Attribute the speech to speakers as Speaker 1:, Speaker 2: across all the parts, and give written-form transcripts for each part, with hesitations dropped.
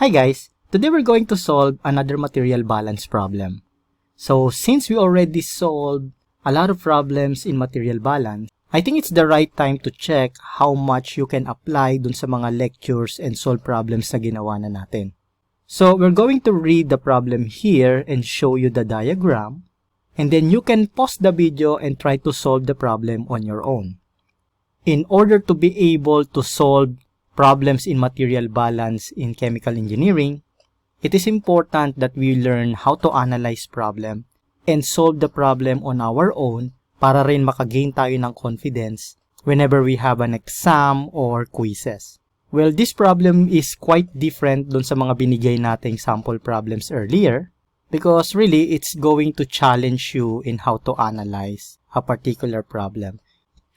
Speaker 1: Hi guys, today we're going to solve another material balance problem. So since we already solved a lot of problems in material balance, I think it's the right time to check how much you can apply dun sa mga lectures and solve problems na ginawa na natin. So we're going to read the problem here and show you the diagram, and then you can pause the video and try to solve the problem on your own. In order to be able to solve problems in material balance in chemical engineering, it is important that we learn how to analyze problem and solve the problem on our own para rin makagain tayo ng confidence whenever we have an exam or quizzes. Well, this problem is quite different dun sa mga binigay nating sample problems earlier because really it's going to challenge you in how to analyze a particular problem.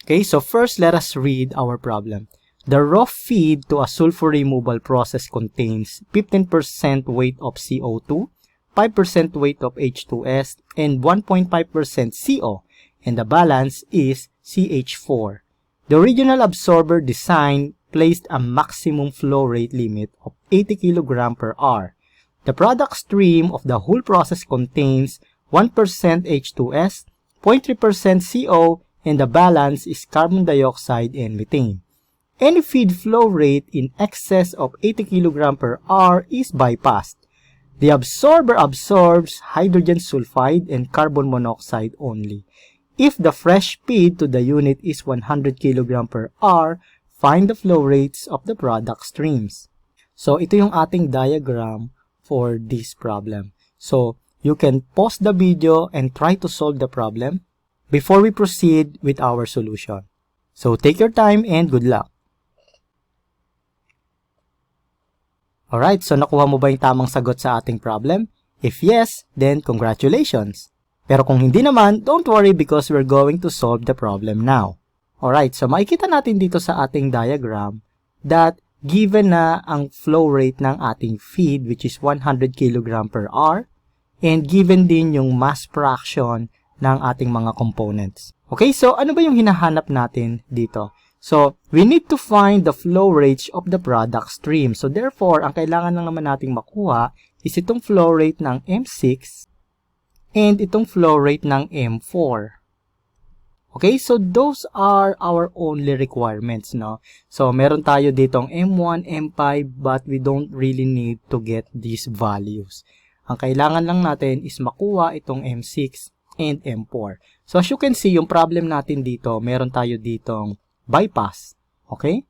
Speaker 1: Okay, so first let us read our problem. The raw feed to a sulfur removal process contains 15% weight of CO2, 5% weight of H2S, and 1.5% CO, and the balance is CH4. The original absorber design placed a maximum flow rate limit of 80 kg per hour. The product stream of the whole process contains 1% H2S, 0.3% CO, and the balance is carbon dioxide and methane. Any feed flow rate in excess of 80 kg per hour is bypassed. The absorber absorbs hydrogen sulfide and carbon monoxide only. If the fresh feed to the unit is 100 kg per hour, find the flow rates of the product streams. So, ito yung ating diagram for this problem. So, you can pause the video and try to solve the problem before we proceed with our solution. So, take your time and good luck. Alright, so nakuha mo ba yung tamang sagot sa ating problem? If yes, then congratulations. Pero kung hindi naman, don't worry because we're going to solve the problem now. Alright, so makikita natin dito sa ating diagram that given na ang flow rate ng ating feed which is 100 kg per hour and given din yung mass fraction ng ating mga components. Okay, so ano ba yung hinahanap natin dito? So, we need to find the flow rate of the product stream. So, therefore, ang kailangan lang naman nating makuha is itong flow rate ng M6 and itong flow rate ng M4. Okay, so those are our only requirements, no? So, meron tayo ditong M1, M5, but we don't really need to get these values. Ang kailangan lang natin is makuha itong M6 and M4. So, as you can see, yung problem natin dito, meron tayo ditong bypass, okay?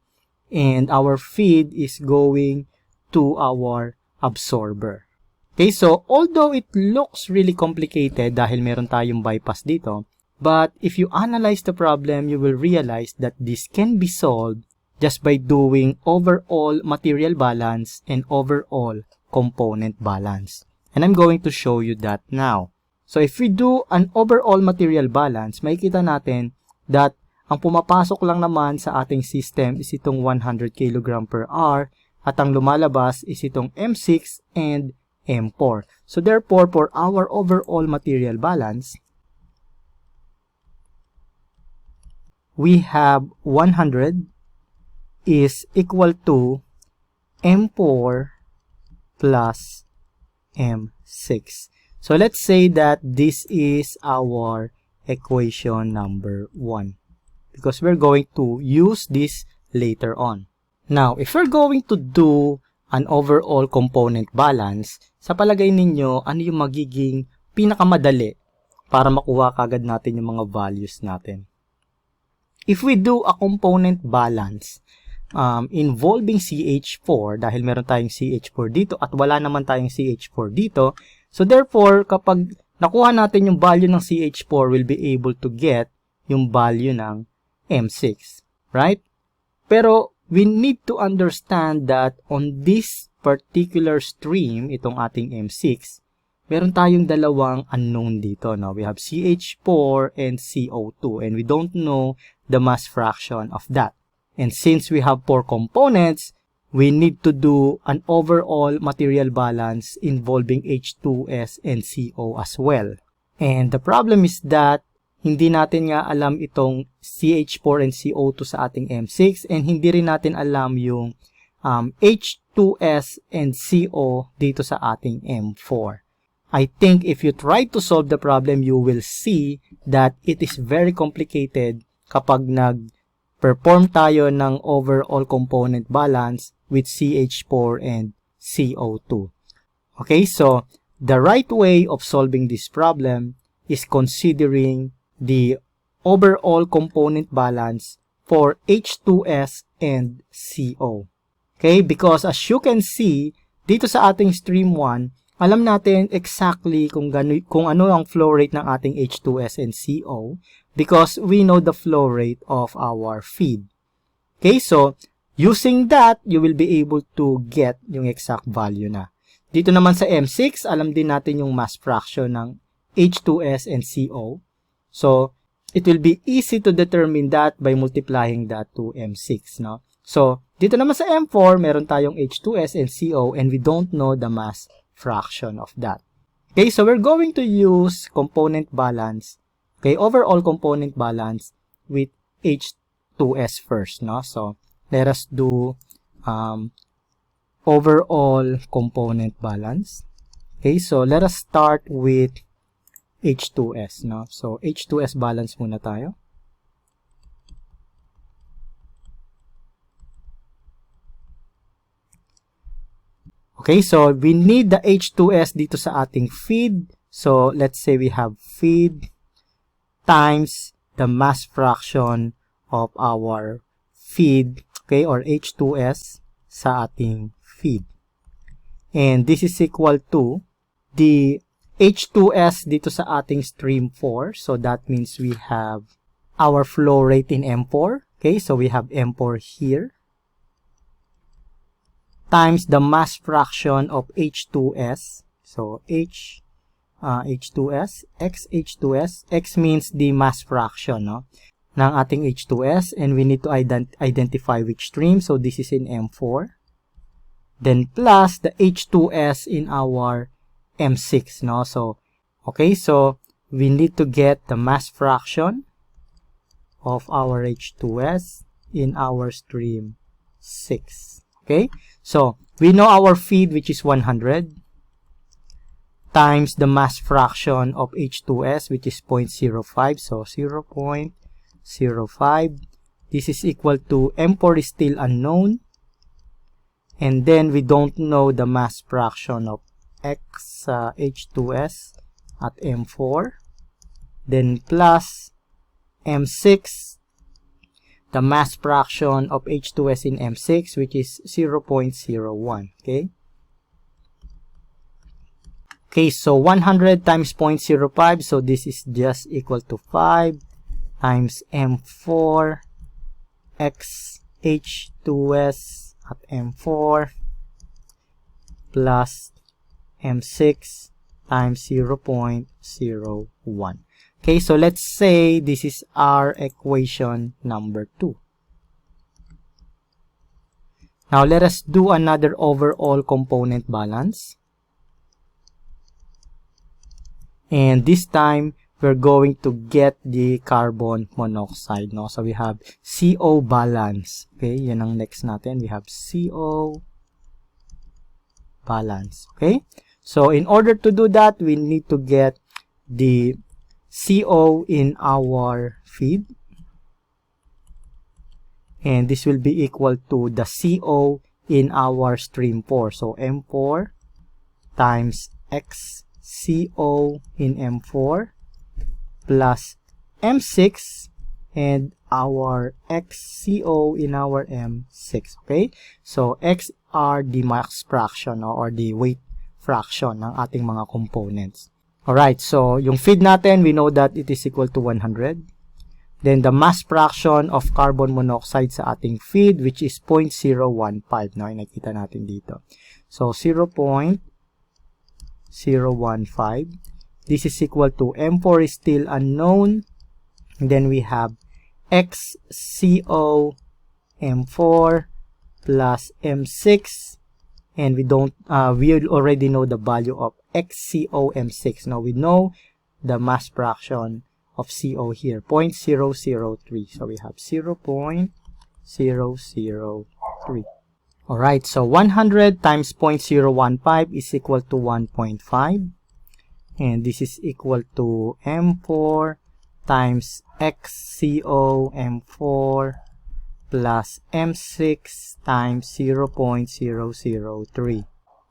Speaker 1: And our feed is going to our absorber. Okay, so although it looks really complicated dahil meron tayong bypass dito, but if you analyze the problem, you will realize that this can be solved just by doing overall material balance and overall component balance. And I'm going to show you that now. So if we do an overall material balance, makikita natin that ang pumapasok lang naman sa ating system is itong 100 kg per hour at ang lumalabas is itong M6 and M4. So therefore, for our overall material balance, we have 100 is equal to M4 plus M6. So let's say that this is our equation number 1. Because we're going to use this later on. Now, if we're going to do an overall component balance, sa palagay ninyo, ano yung magiging pinakamadali para makuha kagad natin yung mga values natin? If we do a component balance involving CH4, dahil meron tayong CH4 dito at wala naman tayong CH4 dito, so therefore, kapag nakuha natin yung value ng CH4, we'll be able to get yung value ng M6, right? Pero we need to understand that on this particular stream, itong ating M6, meron tayong dalawang unknown dito, no? We have CH4 and CO2, and we don't know the mass fraction of that. And since we have 4 components, we need to do an overall material balance involving H2S and CO as well. And the problem is that hindi natin nga alam itong CH4 and CO2 sa ating M6 and hindi rin natin alam yung H2 H2S and CO dito sa ating M4. I think if you try to solve the problem, you will see that it is very complicated kapag nag-perform tayo ng overall component balance with CH4 and CO2. Okay, so the right way of solving this problem is considering the overall component balance for H2S and CO. Okay, because as you can see, dito sa ating stream 1, alam natin exactly kung ano ang flow rate ng ating H2S and CO because we know the flow rate of our feed. Okay, so using that, you will be able to get yung exact value na. Dito naman sa M6, alam din natin yung mass fraction ng H2S and CO. So, it will be easy to determine that by multiplying that to M6, no? So, dito naman sa M4, meron tayong H2S and CO and we don't know the mass fraction of that. Okay, so we're going to use component balance, okay, overall component balance with H2S first, no? So, let us do overall component balance. Okay, so let us start with H2S, no? So, H2S balance muna tayo. Okay, so we need the H2S dito sa ating feed. So, let's say we have feed times the mass fraction of our feed, okay, or H2S sa ating feed. And this is equal to the H2S dito sa ating stream 4. So, that means we have our flow rate in M4. Okay, so we have M4 here. Times the mass fraction of H2S. So, H2S, X H2S. X means the mass fraction, no, ng ating H2S. And we need to identify which stream. So, this is in M4. Then, plus the H2S in our M6, no. So, okay, so we need to get the mass fraction of our H2S in our stream 6. Okay, so we know our feed, which is 100, times the mass fraction of H2S, which is 0.05. So 0.05. This is equal to M4 is still unknown. And then we don't know the mass fraction of X H2S at M4. Then plus M6, the mass fraction of H2S in M6, which is 0.01. Okay. Okay, so 100 times 0.05, so this is just equal to 5 times M4 X H2S at M4 plus M6 times 0.01. Okay, so let's say this is our equation number 2. Now, let us do another overall component balance. And this time, we're going to get the carbon monoxide, no? So, we have CO balance. Okay, yan ang next natin. We have CO balance. Okay? So, in order to do that, we need to get the CO in our feed. And this will be equal to the CO in our stream 4. So, M4 times XCO in M4 plus M6 and our XCO in our M6. Okay? So, X are the mass fraction, no, or the weight fraction ng ating mga components. Alright, so yung feed natin, we know that it is equal to 100. Then the mass fraction of carbon monoxide sa ating feed, which is 0.015. No, nakita natin dito. So 0.015. This is equal to M4 is still unknown. And then we have XCO M4 plus M6. And we already know the value of XCO M6. Now we know the mass fraction of CO here, 0.003. So we have 0.003. Alright, so 100 times 0.015 is equal to 1.5. And this is equal to M4 times XCO M4 plus M6 times 0.003.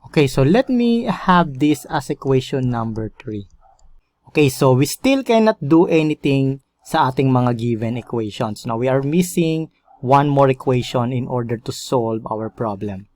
Speaker 1: Okay, so let me have this as equation number 3. Okay, so we still cannot do anything sa ating mga given equations. Now, we are missing one more equation in order to solve our problem.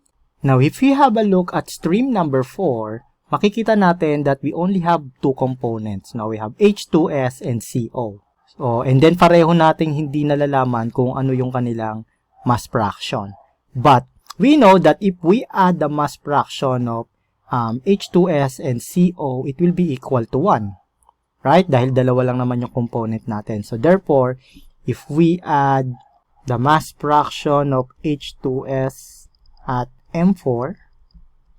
Speaker 1: Now, if we have a look at stream number 4, makikita natin that we only have two components. Now, we have H2S and CO. So, and then pareho nating hindi nalalaman kung ano yung kanilang mass fraction. But, we know that if we add the mass fraction of H2S and CO, it will be equal to 1. Right? Dahil dalawa lang naman yung component natin. So, therefore, if we add the mass fraction of H2S at M4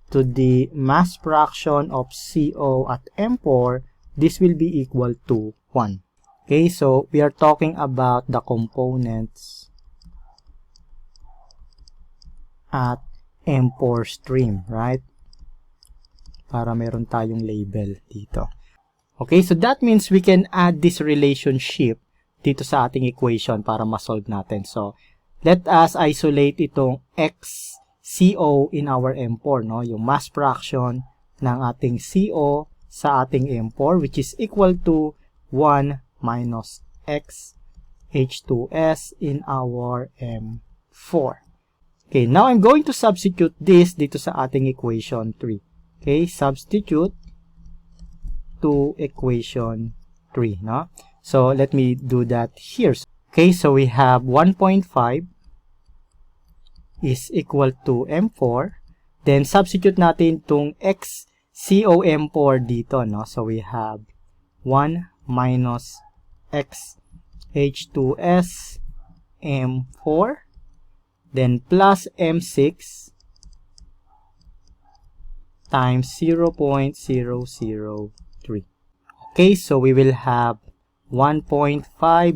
Speaker 1: to the mass fraction of CO at M4, this will be equal to 1. Okay, so we are talking about the components at M4 stream, right? Para meron tayong label dito. Okay, so that means we can add this relationship dito sa ating equation para ma-solve natin. So, let us isolate itong XCO in our M4, no? Yung mass fraction ng ating CO sa ating M4, which is equal to 1 minus X H2S in our M4. Okay, now I'm going to substitute this dito sa ating equation 3. Okay, substitute to equation 3, no? So, let me do that here. Okay, so we have 1.5 is equal to M4. Then, substitute natin itong XCOM4 dito, no? So, we have 1 minus X H2S M4. Then, plus M6 times 0.003. Okay, so we will have 1.5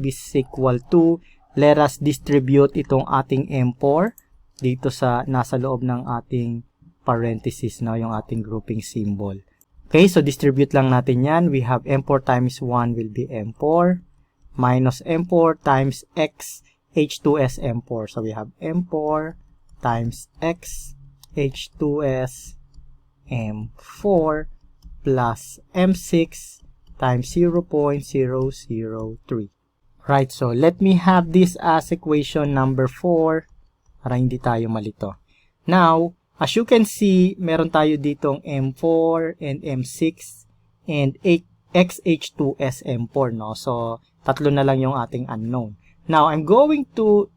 Speaker 1: is equal to, let us distribute itong ating M4 dito sa nasa loob ng ating parenthesis, no, yung ating grouping symbol. Okay, so distribute lang natin yan. We have M4 times 1 will be M4 minus M4 times X H2S M4. So we have M4 times X H2S M4 plus M6 times 0.003. Right, so let me have this as equation number 4 para hindi tayo malito. Now, as you can see, meron tayo ditong M4 and M6 and XH2S M4, no? So, tatlo na lang yung ating unknown. Now, I'm going to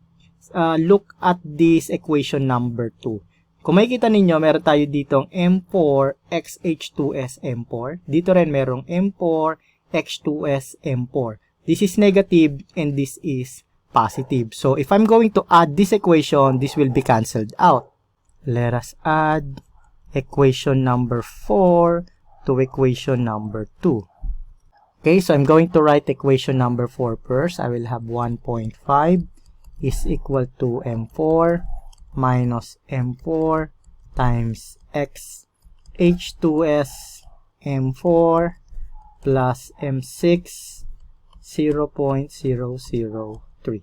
Speaker 1: look at this equation number 2. Kung makikita ninyo, meron tayo ditong M4 XH2S M4. Dito rin merong M4 X2S M4. This is negative and this is positive. So, if I'm going to add this equation, this will be cancelled out. Let us add equation number 4 to equation number 2. Okay, so I'm going to write equation number 4 first. I will have 1.5 is equal to M4 minus M4 times X H2S M4 plus M6 0.003.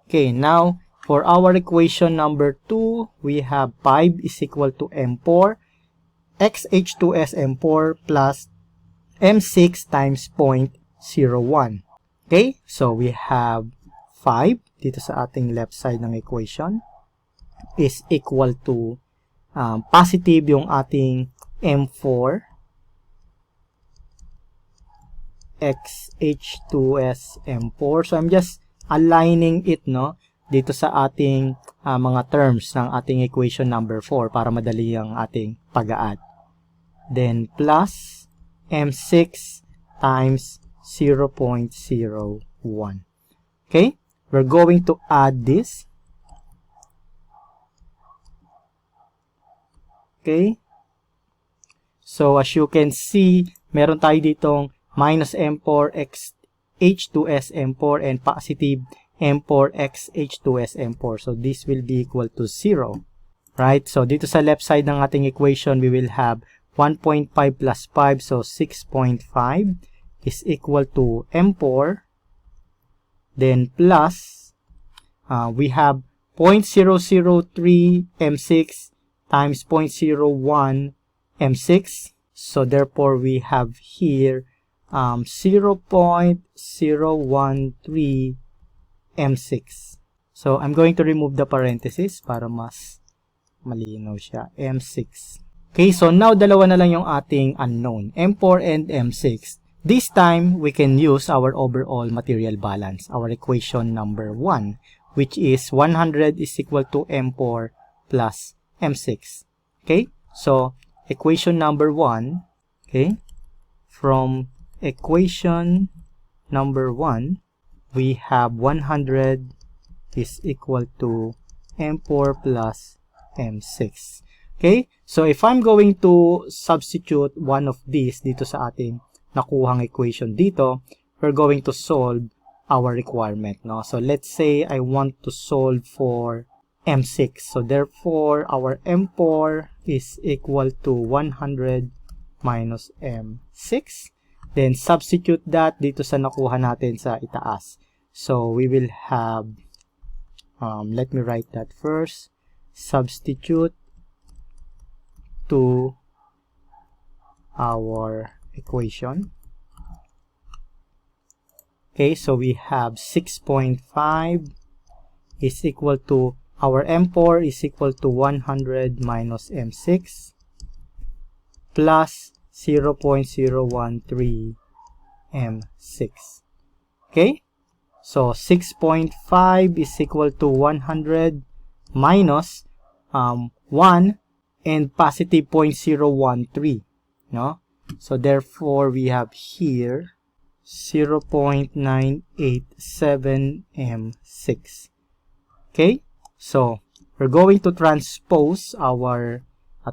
Speaker 1: Okay, now for our equation number 2, we have 5 is equal to M4 X H2S M4 plus M6 times 0.01. Okay, so we have 5 dito sa ating left side ng equation is equal to positive yung ating M4 XH2S M4. So, I'm just aligning it, no, dito sa ating mga terms ng ating equation number 4 para madali ang ating pag-add. Then, plus M6 times 0.01. Okay? We're going to add this. Okay? So, as you can see, meron tayo ditong minus M4 X H2S M4 and positive M4 X H2S M4. So, this will be equal to 0. Right? So, dito sa left side ng ating equation, we will have 1.5 plus 5. So, 6.5 is equal to M4. Then, plus, we have 0.003 M6 times 0.01 M6. So, therefore, we have here 0.013 M6. So, I'm going to remove the parenthesis para mas malinaw siya. M6. Okay, so now dalawa na lang yung ating unknown, M4 and M6. This time, we can use our overall material balance, our equation number 1, which is 100 is equal to M4 plus M6. Okay, so equation number 1, okay, from equation number 1, we have 100 is equal to M4 plus M6. Okay? So, if I'm going to substitute one of these dito sa ating nakuhang equation dito, we're going to solve our requirement, no? So, let's say I want to solve for M6. So, therefore, our M4 is equal to 100 minus M6. Then, substitute that dito sa nakuha natin sa itaas. So, we will have, let me write that first. Substitute to our equation. Okay, so we have 6.5 is equal to, our M4 is equal to 100 minus M6 plus 0.013 M6. Okay, so 6.5 is equal to 100 minus 1 and positive 0.013, no? So therefore we have here 0.987 M6. Okay, so we're going to transpose our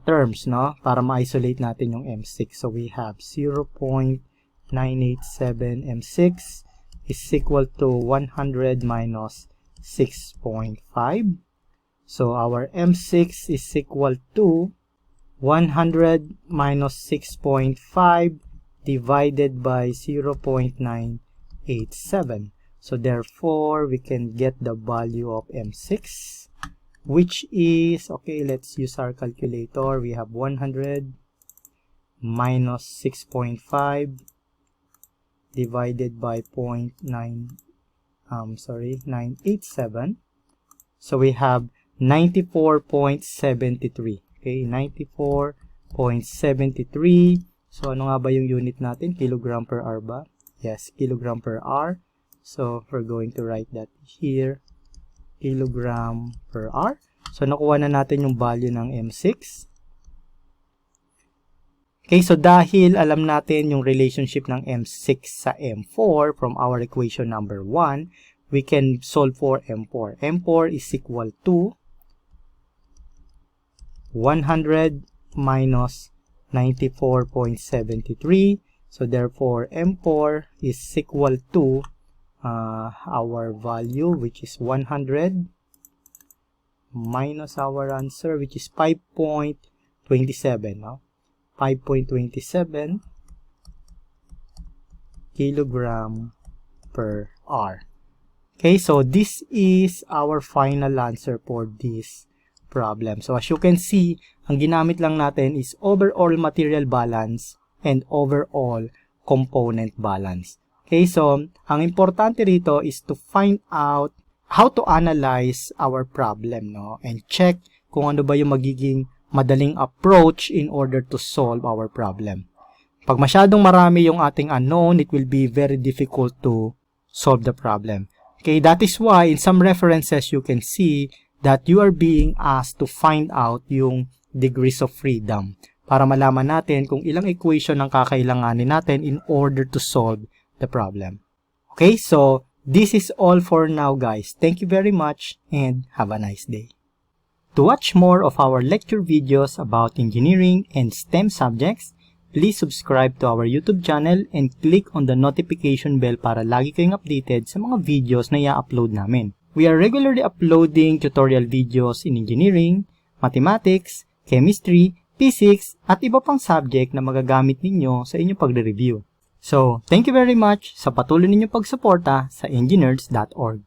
Speaker 1: terms, no, para ma-isolate natin yung M6. So we have 0.987 M6 is equal to 100 minus 6.5. So, our M6 is equal to 100 minus 6.5 divided by 0.987. So, therefore, we can get the value of M6, which is, okay, let's use our calculator. We have 100 minus 6.5 divided by 987. So, we have 94.73. Okay, 94.73. So, ano nga ba yung unit natin? Kilogram per hour ba? Yes, kilogram per hour. So, we're going to write that here. Kilogram per hour. So, nakuha na natin yung value ng M6. Okay, so dahil alam natin yung relationship ng M6 sa M4 from our equation number 1, we can solve for M4. M4 is equal to 100 minus 94.73. So, therefore, M4 is equal to our value, which is 100 minus our answer, which is 5.27. No? 5.27 kilogram per hour. Okay, so this is our final answer for this problem. So, as you can see, ang ginamit lang natin is overall material balance and overall component balance. Okay, so, ang importante rito is to find out how to analyze our problem, no? And check kung ano ba yung magiging madaling approach in order to solve our problem. Pag masyadong marami yung ating unknown, it will be very difficult to solve the problem. Okay, that is why in some references you can see that you are being asked to find out yung degrees of freedom para malaman natin kung ilang equation ang kakailanganin natin in order to solve the problem. Okay, so this is all for now, guys. Thank you very much and have a nice day. To watch more of our lecture videos about engineering and STEM subjects, please subscribe to our YouTube channel and click on the notification bell para lagi kayong updated sa mga videos na i-upload namin. We are regularly uploading tutorial videos in engineering, mathematics, chemistry, physics, at iba pang subject na magagamit ninyo sa inyong pagre-review. So, thank you very much sa patuloy ninyong pagsuporta sa enginerds.org.